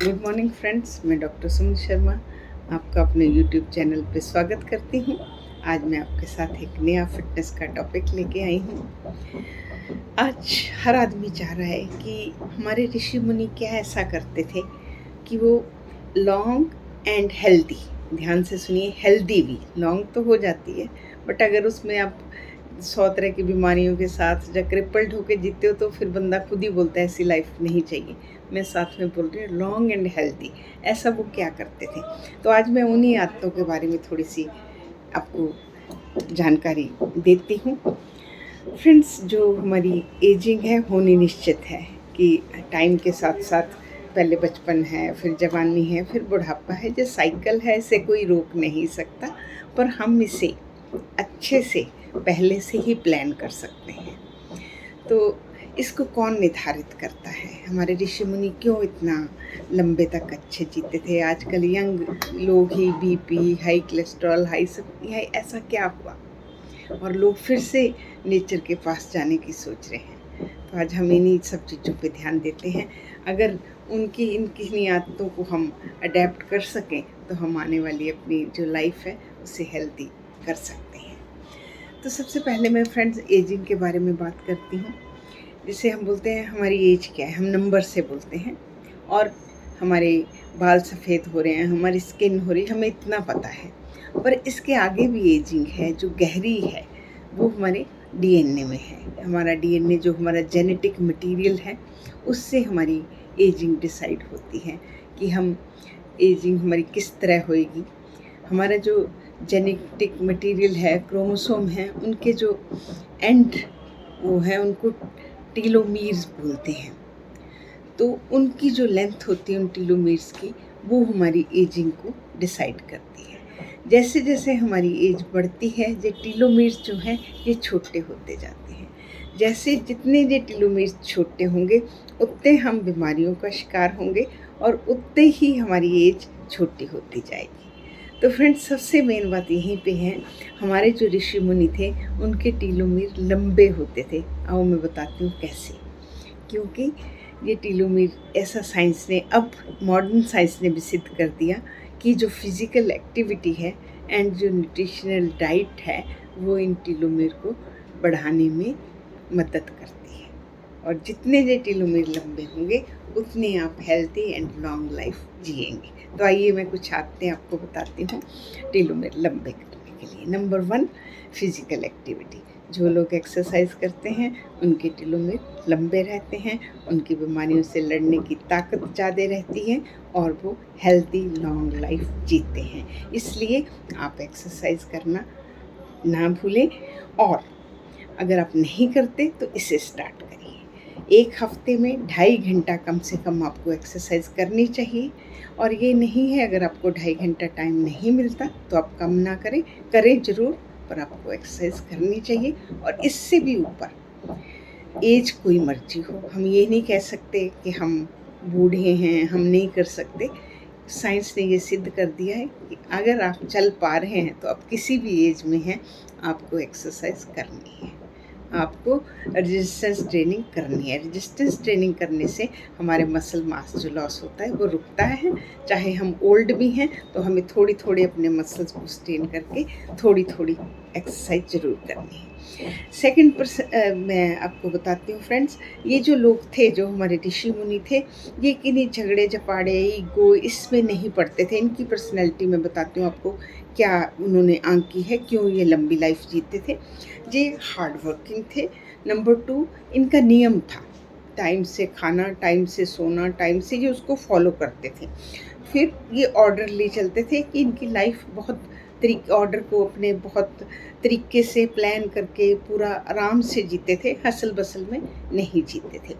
Good morning friends, मैं doctor Suman Sharma आपका अपने यूट्यूब चैनल पे स्वागत करती हूँ। आज मैं आपके साथ एक नया फिटनेस का टॉपिक लेके आई हूँ। आज हर आदमी चाह रहा है कि हमारे ऋषि मुनि क्या ऐसा करते थे कि वो लॉन्ग एंड हेल्दी, ध्यान से सुनिए, हेल्दी भी लॉन्ग तो हो जाती है, बट अगर उसमें आप 100 तरह की बीमारियों के साथ जब क्रिपल्ड होके जीते हो तो फिर बंदा खुद ही बोलता है ऐसी लाइफ नहीं चाहिए। मैं साथ में बोल रही हूँ लॉन्ग एंड हेल्दी, ऐसा वो क्या करते थे। तो आज मैं उन्हीं आदतों के बारे में थोड़ी सी आपको जानकारी देती हूँ। फ्रेंड्स, जो हमारी एजिंग है होनी निश्चित है कि टाइम के साथ साथ पहले बचपन है, फिर जवानी है, फिर बुढ़ापा है। जो साइकिल है इसे कोई रोक नहीं सकता, पर हम इसे अच्छे से पहले से ही प्लान कर सकते हैं। तो इसको कौन निर्धारित करता है? हमारे ऋषि मुनि क्यों इतना लंबे तक अच्छे जीते थे? आजकल यंग लोग ही बीपी, हाई कोलेस्ट्रॉल, हाई सब, यह ऐसा क्या हुआ? और लोग फिर से नेचर के पास जाने की सोच रहे हैं। तो आज हम इन्हीं सब चीज़ों पे ध्यान देते हैं। अगर उनकी इन्हीं आदतों को हम अडेप्ट कर सकें तो हम आने वाली अपनी जो लाइफ है उसे हेल्दी कर सकते हैं। तो सबसे पहले मैं फ्रेंड्स एजिंग के बारे में बात करती हूँ। जिसे हम बोलते हैं हमारी एज क्या है, हम नंबर से बोलते हैं। और हमारे बाल सफ़ेद हो रहे हैं, हमारी स्किन हो रही है, हमें इतना पता है। पर इसके आगे भी एजिंग है जो गहरी है, वो हमारे डीएनए में है। हमारा डीएनए जो हमारा जेनेटिक मटेरियल है, उससे हमारी एजिंग डिसाइड होती है कि हम एजिंग हमारी किस तरह होएगी। हमारा जो जेनेटिक मटेरियल है, क्रोमोसोम है, उनके जो एंड वो है उनको टीलोमीर्स बोलते हैं। तो उनकी जो लेंथ होती है उन टीलोमीर्स की, वो हमारी एजिंग को डिसाइड करती है। जैसे जैसे हमारी एज बढ़ती है, ये टीलोमीर्स जो हैं ये छोटे होते जाते हैं। जैसे जितने ये टीलोमीर्स छोटे होंगे उतने हम बीमारियों का शिकार होंगे और उतने ही हमारी एज छोटी होती जाएगी। तो फ्रेंड्स, सबसे मेन बात यहीं पे है, हमारे जो ऋषि मुनि थे उनके टीलोमीर लंबे होते थे। आओ मैं बताती हूँ कैसे। क्योंकि ये टीलोमीर ऐसा साइंस ने, अब मॉडर्न साइंस ने भी सिद्ध कर दिया कि जो फिज़िकल एक्टिविटी है एंड जो न्यूट्रिशनल डाइट है वो इन टीलोमीर को बढ़ाने में मदद करती है। और जितने ये टीलोमीर लंबे होंगे उतने आप हेल्थी एंड लॉन्ग लाइफ जिएंगे। तो आइए मैं कुछ आदतें आपको बताती हूँ टीलोमीर लंबे करने के लिए। Number 1, physical activity. जो लोग एक्सरसाइज करते हैं उनके टीलोमीर लंबे रहते हैं, उनकी बीमारियों से लड़ने की ताकत ज़्यादा रहती है और वो हेल्थी लॉन्ग लाइफ जीते हैं। इसलिए आप एक्सरसाइज करना ना भूलें। और अगर आप नहीं करते तो इसे स्टार्ट करिए। एक हफ्ते में 2.5 घंटा कम से कम आपको एक्सरसाइज करनी चाहिए। और ये नहीं है अगर आपको 2.5 घंटा टाइम नहीं मिलता तो आप कम ना करें, करें ज़रूर, पर आपको एक्सरसाइज करनी चाहिए। और इससे भी ऊपर एज कोई मर्जी हो, हम ये नहीं कह सकते कि हम बूढ़े हैं हम नहीं कर सकते। साइंस ने ये सिद्ध कर दिया है कि अगर आप चल पा रहे हैं तो आप किसी भी एज में हैं, आपको एक्सरसाइज करनी है, आपको रेजिस्टेंस ट्रेनिंग करनी है। रेजिस्टेंस ट्रेनिंग करने से हमारे मसल मास जो लॉस होता है वो रुकता है। चाहे हम ओल्ड भी हैं तो हमें थोड़ी थोड़ी अपने मसल्स को स्ट्रेन करके थोड़ी थोड़ी एक्सरसाइज ज़रूर करनी है। सेकंड मैं आपको बताती हूँ फ्रेंड्स, ये जो लोग थे, जो हमारे ऋषि मुनि थे, ये किन्हीं झगड़े झपाड़े, ईगो, इसमें नहीं पड़ते थे। इनकी पर्सनैलिटी मैं बताती हूँ आपको क्या उन्होंने आंकी है, क्यों ये लंबी लाइफ जीते थे। ये हार्ड वर्किंग थे। नंबर 2, इनका नियम था, टाइम से खाना, टाइम से सोना, टाइम से ये उसको फॉलो करते थे। फिर ये ऑर्डरली चलते थे कि इनकी लाइफ बहुत ऑर्डर को अपने बहुत तरीके से प्लान करके पूरा आराम से जीते थे, हसल बसल में नहीं जीते थे।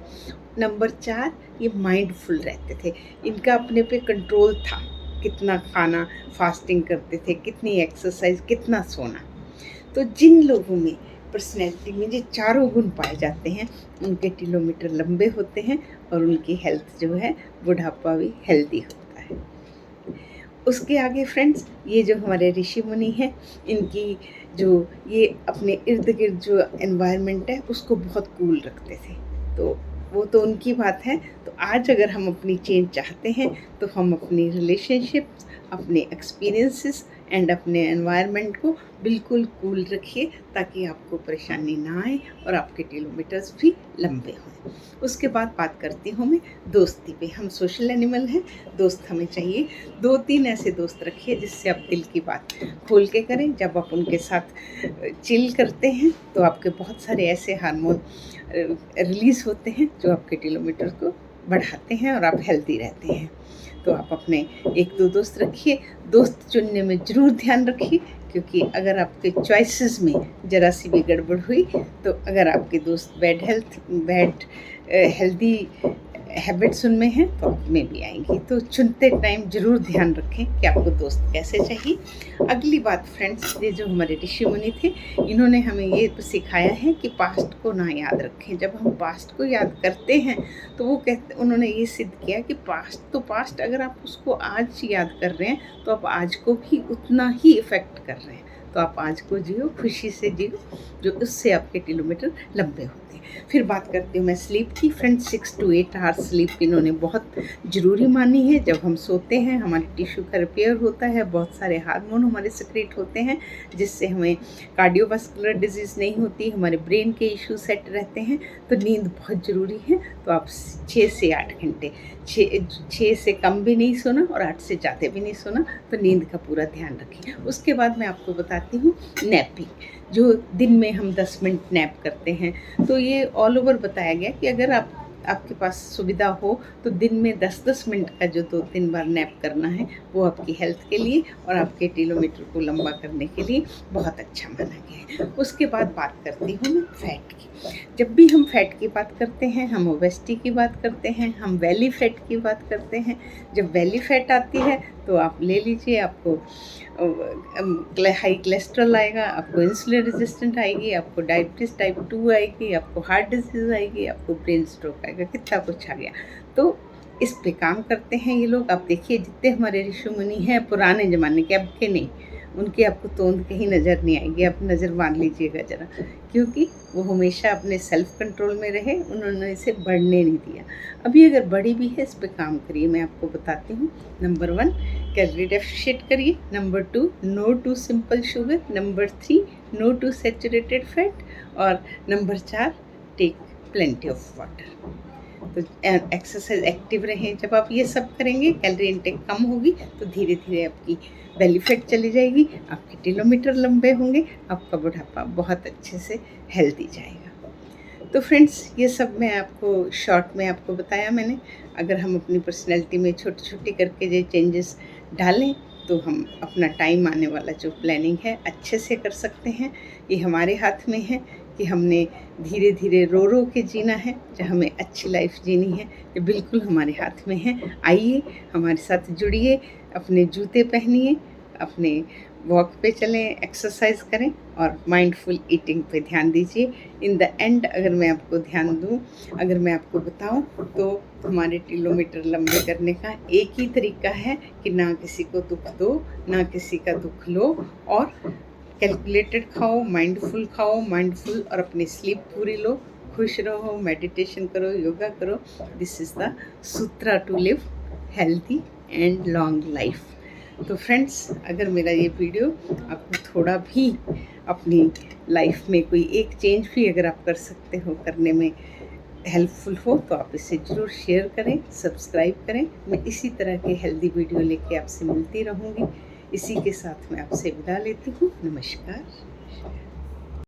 नंबर 4, ये माइंडफुल रहते थे। इनका अपने पे कंट्रोल था, कितना खाना, फास्टिंग करते थे, कितनी एक्सरसाइज, कितना सोना। तो जिन लोगों में पर्सनैलिटी में ये चारों गुण पाए जाते हैं उनके टीलोमीटर लंबे होते हैं और उनकी हेल्थ जो है, बुढ़ापा भी हेल्दी होता है। उसके आगे फ्रेंड्स, ये जो हमारे ऋषि मुनि हैं, इनकी जो ये अपने इर्द गिर्द जो एनवायरनमेंट है उसको बहुत कूल रखते थे। तो वो तो उनकी बात है। तो आज अगर हम अपनी चेंज चाहते हैं तो हम अपनी रिलेशनशिप्स, अपने एक्सपीरियंसेस एंड अपने एनवायरनमेंट को बिल्कुल कूल रखिए, ताकि आपको परेशानी ना आए और आपके किलोमीटर्स भी लंबे हों। उसके बाद बात करती हूँ मैं दोस्ती पे। हम सोशल एनिमल हैं, दोस्त हमें चाहिए। 2-3 ऐसे दोस्त रखिए जिससे आप दिल की बात खोल के करें। जब आप उनके साथ चिल करते हैं तो आपके बहुत सारे ऐसे हार्मोन रिलीज़ होते हैं जो आपके किलोमीटर को बढ़ाते हैं और आप हेल्दी रहते हैं। तो आप अपने 1-2 दोस्त रखिए। दोस्त चुनने में ज़रूर ध्यान रखिए, क्योंकि अगर आपके चॉइसेस में ज़रा सी भी गड़बड़ हुई तो अगर आपके दोस्त बैड हेल्दी हैबिट्स उनमें हैं तो आप में भी आएंगी। तो चुनते टाइम ज़रूर ध्यान रखें कि आपको दोस्त कैसे चाहिए। अगली बात फ्रेंड्स, ये जो हमारे ऋषि मुनि थे, इन्होंने हमें ये सिखाया है कि पास्ट को ना याद रखें। जब हम पास्ट को याद करते हैं तो उन्होंने ये सिद्ध किया कि पास्ट तो पास्ट, अगर आप उसको आज याद कर रहे हैं तो आप आज को भी उतना ही इफ़ेक्ट कर रहे हैं। तो आप आज को जियो, खुशी से जियो, जो उससे आपके किलोमीटर लंबे होते हैं। फिर बात करती हूँ मैं स्लीप की। फ्रेंड्स, 6 to 8 आवर्स स्लीप इन्होंने बहुत ज़रूरी मानी है। जब हम सोते हैं हमारे टिश्यू का रिपेयर होता है, बहुत सारे हार्मोन हमारे सिक्रेट होते हैं, जिससे हमें कार्डियोवास्कुलर डिजीज़ नहीं होती, हमारे ब्रेन के इशू सेट रहते हैं। तो नींद बहुत ज़रूरी है। तो आप 6 से 8 घंटे, 6 से कम भी नहीं सोना और 8 से ज़्यादा भी नहीं सोना। तो नींद का पूरा ध्यान रखें। उसके बाद मैं आपको बताती हूँ नैपिंग। जो दिन में हम 10 मिनट नैप करते हैं, तो ये ऑल ओवर बताया गया कि अगर आपके पास सुविधा हो तो दिन में 10-10 मिनट का जो 2-3 बार नैप करना है, वो आपकी हेल्थ के लिए और आपके किलोमीटर को लंबा करने के लिए बहुत अच्छा माना गया है। उसके बाद बात करती हूँ मैं फैट की। जब भी हम फैट की बात करते हैं, हम ओबेसिटी की बात करते हैं, हम बेली फैट की बात करते हैं। जब बेली फैट आती है तो आप ले लीजिए, आपको हाई कोलेस्ट्रॉल आएगा, आपको इंसुलिन रेजिस्टेंट आएगी, आपको डायबिटीज़ टाइप 2 आएगी, आपको हार्ट डिजीज़ आएगी, आपको ब्रेन स्ट्रोक आएगा, कितना कुछ आ गया। तो इस पे काम करते हैं ये लोग। आप देखिए जितने हमारे ऋषि मुनि हैं पुराने ज़माने के, अब के नहीं, उनकी आपको तोंद कहीं नज़र नहीं आएगी। आप नज़र मान लीजिएगा ज़रा, क्योंकि वो हमेशा अपने सेल्फ कंट्रोल में रहे, उन्होंने इसे बढ़ने नहीं दिया। अभी अगर बड़ी भी है, इस पे काम करिए। मैं आपको बताती हूँ। नंबर 1, कैलोरी डेफिशिएट करिए। Number 2, no to simple sugar. Number 3, no to saturated fat. और number 4, take plenty of water. तो एक्सरसाइज, एक्टिव रहें। जब आप ये सब करेंगे, कैलोरी इनटेक कम होगी, तो धीरे धीरे आपकी बेली फैट चली जाएगी, आपके किलोमीटर लंबे होंगे, आपका बुढ़ापा बहुत अच्छे से हेल्दी जाएगा। तो फ्रेंड्स, ये सब मैं आपको शॉर्ट में आपको बताया मैंने। अगर हम अपनी पर्सनैलिटी में छोटी छोटी करके जो चेंजेस डालें तो हम अपना टाइम आने वाला जो प्लानिंग है अच्छे से कर सकते हैं। ये हमारे हाथ में है कि हमने धीरे धीरे रो रो के जीना है, जो हमें अच्छी लाइफ जीनी है, ये बिल्कुल हमारे हाथ में है। आइए हमारे साथ जुड़िए, अपने जूते पहनिए, अपने वॉक पे चलें, एक्सरसाइज करें और माइंडफुल ईटिंग पे ध्यान दीजिए। इन द एंड अगर मैं आपको ध्यान दूँ, अगर मैं आपको बताऊँ, तो हमारे किलोमीटर लंबे करने का एक ही तरीका है कि ना किसी को दुख दो, ना किसी का दुख लो, और कैलकुलेटेड खाओ, माइंडफुल और अपनी स्लीप पूरी लो, खुश रहो, मेडिटेशन करो, योगा करो। This is the sutra to live healthy and long life. तो फ्रेंड्स, अगर मेरा ये वीडियो आपको थोड़ा भी अपनी लाइफ में कोई एक चेंज भी अगर आप कर सकते हो, करने में हेल्पफुल हो, तो आप इसे ज़रूर शेयर करें, सब्सक्राइब करें। मैं इसी तरह के हेल्दी वीडियो लेके आपसे मिलती रहूँगी। इसी के साथ मैं आपसे विदा लेती हूँ। नमस्कार।